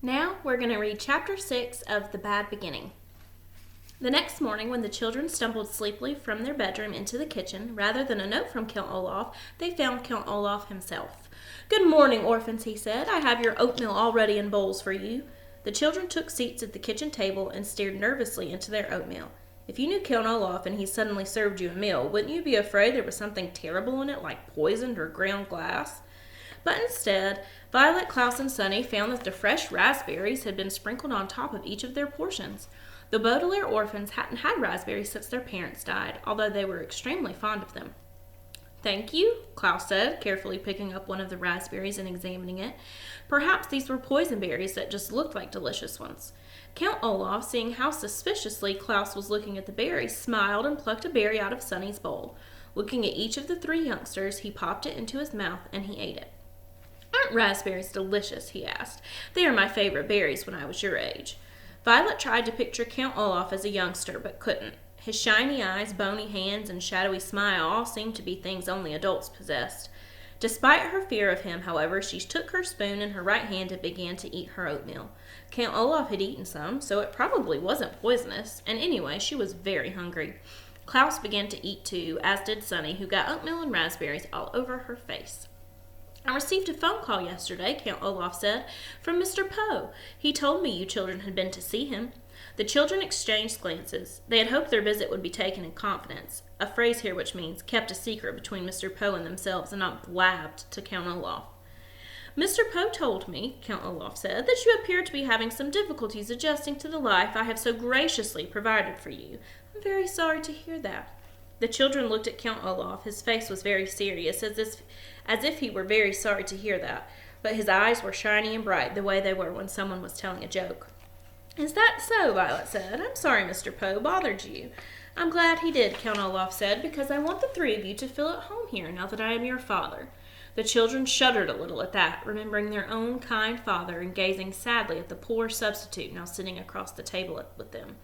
Now we're going to read Chapter 6 of The Bad Beginning. The next morning, when the children stumbled sleepily from their bedroom into the kitchen, rather than a note from Count Olaf, they found Count Olaf himself. "Good morning, orphans," he said. "I have your oatmeal all ready in bowls for you." The children took seats at the kitchen table and stared nervously into their oatmeal. If you knew Count Olaf and he suddenly served you a meal, wouldn't you be afraid there was something terrible in it, like poisoned or ground glass? But instead, Violet, Klaus, and Sunny found that the fresh raspberries had been sprinkled on top of each of their portions. The Baudelaire orphans hadn't had raspberries since their parents died, although they were extremely fond of them. "Thank you," Klaus said, carefully picking up one of the raspberries and examining it. Perhaps these were poison berries that just looked like delicious ones. Count Olaf, seeing how suspiciously Klaus was looking at the berries, smiled and plucked a berry out of Sunny's bowl. Looking at each of the three youngsters, he popped it into his mouth and he ate it. "Aren't raspberries delicious?" he asked. "They are my favorite berries when I was your age." Violet tried to picture Count Olaf as a youngster, but couldn't. His shiny eyes, bony hands, and shadowy smile all seemed to be things only adults possessed. Despite her fear of him, however, she took her spoon in her right hand and began to eat her oatmeal. Count Olaf had eaten some, so it probably wasn't poisonous, and anyway, she was very hungry. Klaus began to eat too, as did Sunny, who got oatmeal and raspberries all over her face. "I received a phone call yesterday," Count Olaf said, "from Mr. Poe. He told me you children had been to see him." The children exchanged glances. They had hoped their visit would be taken in confidence, a phrase here which means kept a secret between Mr. Poe and themselves and not blabbed to Count Olaf. "Mr. Poe told me," Count Olaf said, "that you appear to be having some difficulties adjusting to the life I have so graciously provided for you. I'm very sorry to hear that." The children looked at Count Olaf. His face was very serious, as if he were very sorry to hear that, but his eyes were shiny and bright, the way they were when someone was telling a joke. "Is that so?" Violet said. "I'm sorry Mr. Poe bothered you." "I'm glad he did," Count Olaf said, "because I want the three of you to feel at home here now that I am your father." The children shuddered a little at that, remembering their own kind father and gazing sadly at the poor substitute now sitting across the table with them.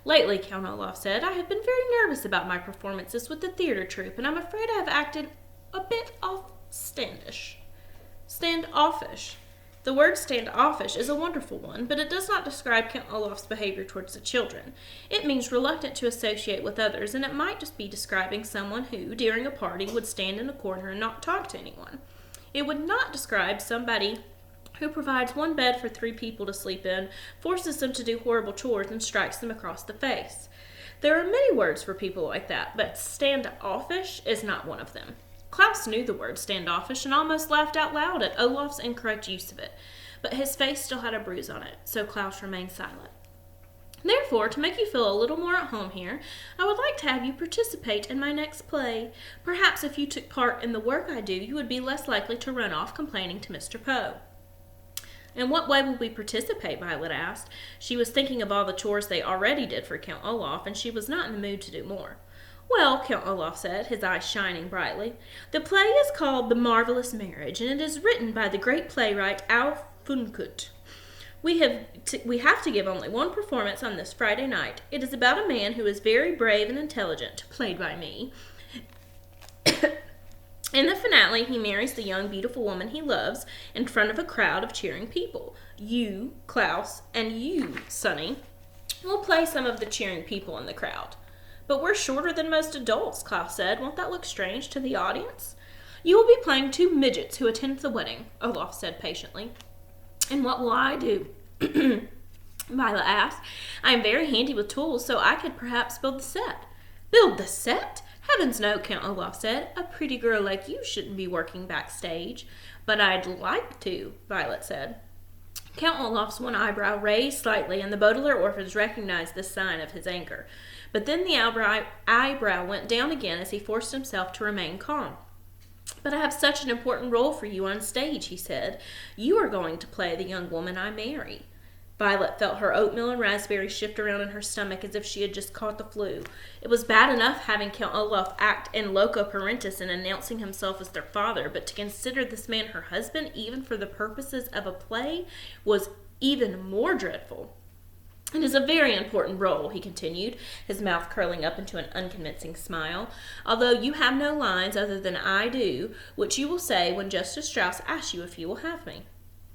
"Lately," Count Olaf said, "I have been very nervous about my performances with the theater troupe, and I'm afraid I have acted a bit standoffish. The word standoffish is a wonderful one, but it does not describe Count Olaf's behavior towards the children. It means reluctant to associate with others, and it might just be describing someone who, during a party, would stand in a corner and not talk to anyone. It would not describe somebody who provides one bed for 3 people to sleep in, forces them to do horrible chores, and strikes them across the face. There are many words for people like that, but standoffish is not one of them. Klaus knew the word standoffish and almost laughed out loud at Olaf's incorrect use of it, but his face still had a bruise on it, so Klaus remained silent. "Therefore, to make you feel a little more at home here, I would like to have you participate in my next play. Perhaps if you took part in the work I do, you would be less likely to run off complaining to Mr. Poe." "In what way will we participate?" Violet asked. She was thinking of all the chores they already did for Count Olaf, and she was not in the mood to do more. "Well," Count Olaf said, his eyes shining brightly, "the play is called The Marvelous Marriage, and it is written by the great playwright Alf Funkut. We have to give only one performance on this Friday night. It is about a man who is very brave and intelligent, played by me. In the finale, he marries the young, beautiful woman he loves in front of a crowd of cheering people. You, Klaus, and you, Sunny, will play some of the cheering people in the crowd." "But we're shorter than most adults," Klaus said. "Won't that look strange to the audience?" "You will be playing 2 midgets who attend the wedding," Olaf said patiently. "And what will I do?" Violet asked. "I am very handy with tools, so I could perhaps build the set." "Build the set? Heavens no," Count Olaf said. "A pretty girl like you shouldn't be working backstage." "But I'd like to," Violet said. Count Olaf's one eyebrow raised slightly, and the Baudelaire orphans recognized this sign of his anger. But then the eyebrow went down again as he forced himself to remain calm. "But I have such an important role for you on stage," he said. "You are going to play the young woman I marry." Violet felt her oatmeal and raspberries shift around in her stomach as if she had just caught the flu. It was bad enough having Count Olaf act in loco parentis and announcing himself as their father, but to consider this man her husband, even for the purposes of a play, was even more dreadful. "It is a very important role," he continued, his mouth curling up into an unconvincing smile, "although you have no lines other than I do, which you will say when Justice Strauss asks you if you will have me."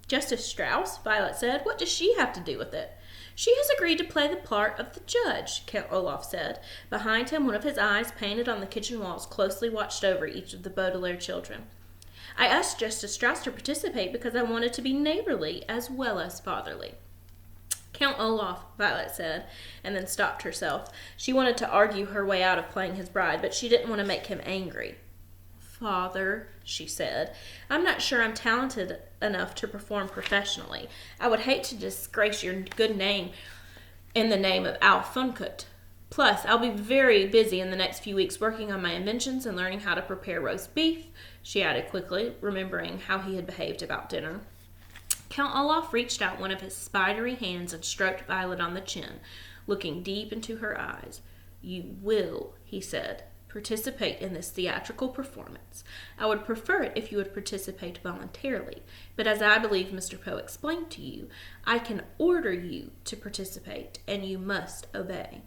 Justice Strauss, Violet said. What does she have to do with it? She has agreed to play the part of the judge, Count Olaf said. Behind him, one of his eyes, painted on the kitchen walls, closely watched over each of the Baudelaire children. I asked Justice Strauss to participate because I wanted to be neighborly as well as fatherly. Count Olaf, Violet said, and then stopped herself. She wanted to argue her way out of playing his bride, but she didn't want to make him angry. Father, she said, I'm not sure I'm talented enough to perform professionally. I would hate to disgrace your good name in the name of Al Funkut. Plus, I'll be very busy in the next few weeks working on my inventions and learning how to prepare roast beef, she added quickly, remembering how he had behaved about dinner. Count Olaf reached out one of his spidery hands and stroked Violet on the chin, looking deep into her eyes. You will, he said, participate in this theatrical performance. I would prefer it if you would participate voluntarily, but as I believe Mr. Poe explained to you, I can order you to participate, and you must obey.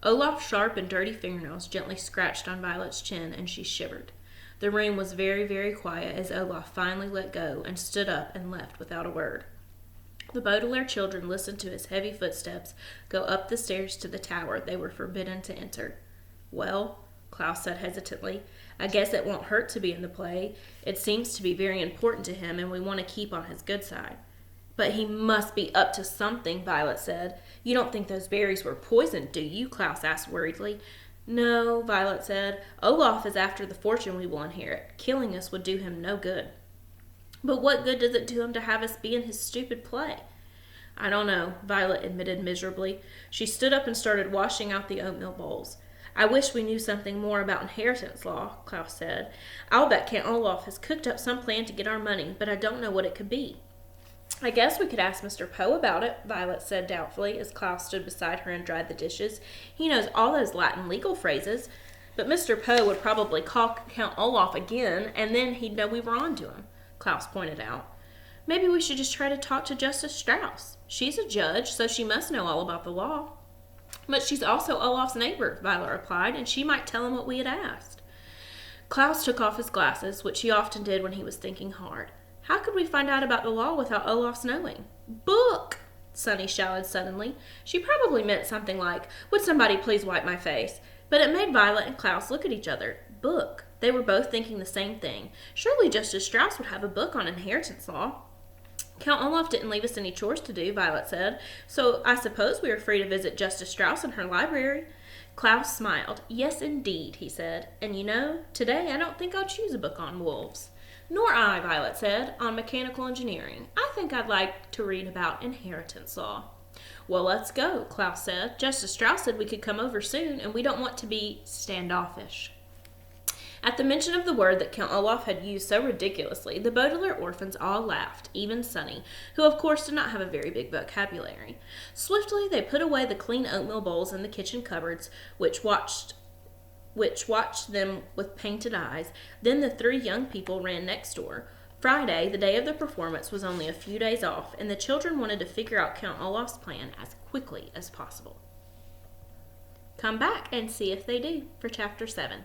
Olaf's sharp and dirty fingernails gently scratched on Violet's chin, and she shivered. The room was very, very quiet as Olaf finally let go and stood up and left without a word. The Baudelaire children listened to his heavy footsteps go up the stairs to the tower they were forbidden to enter. Well, Klaus said hesitantly, I guess it won't hurt to be in the play. It seems to be very important to him, and we want to keep on his good side. But he must be up to something, Violet said. You don't think those berries were poisoned, do you? Klaus asked worriedly. No, Violet said. Olaf is after the fortune we will inherit. Killing us would do him no good. But what good does it do him to have us be in his stupid play? I don't know, Violet admitted miserably. She stood up and started washing out the oatmeal bowls. I wish we knew something more about inheritance law, Klaus said. I'll bet Count Olaf has cooked up some plan to get our money, but I don't know what it could be. I guess we could ask Mr. Poe about it, Violet said doubtfully as Klaus stood beside her and dried the dishes. He knows all those Latin legal phrases, but Mr. Poe would probably call Count Olaf again, and then he'd know we were on to him, Klaus pointed out. Maybe we should just try to talk to Justice Strauss. She's a judge, so she must know all about the law. But she's also Olaf's neighbor, Violet replied, and she might tell him what we had asked. Klaus took off his glasses, which he often did when he was thinking hard. How could we find out about the law without Olaf's knowing? Book! Sunny shouted suddenly. She probably meant something like, would somebody please wipe my face? But it made Violet and Klaus look at each other. Book. They were both thinking the same thing. Surely Justice Strauss would have a book on inheritance law. Count Olaf didn't leave us any chores to do, Violet said, so I suppose we are free to visit Justice Strauss in her library. Klaus smiled. Yes, indeed, he said. And you know, today I don't think I'll choose a book on wolves. Nor I, Violet said, on mechanical engineering. I think I'd like to read about inheritance law. Well, let's go, Klaus said. Justice Strauss said we could come over soon, and we don't want to be standoffish. At the mention of the word that Count Olaf had used so ridiculously, the Baudelaire orphans all laughed, even Sunny, who of course did not have a very big vocabulary. Swiftly they put away the clean oatmeal bowls in the kitchen cupboards, which watched them with painted eyes. Then the three young people ran next door. Friday, the day of the performance, was only a few days off, and the children wanted to figure out Count Olaf's plan as quickly as possible. Come back and see if they do for Chapter 7.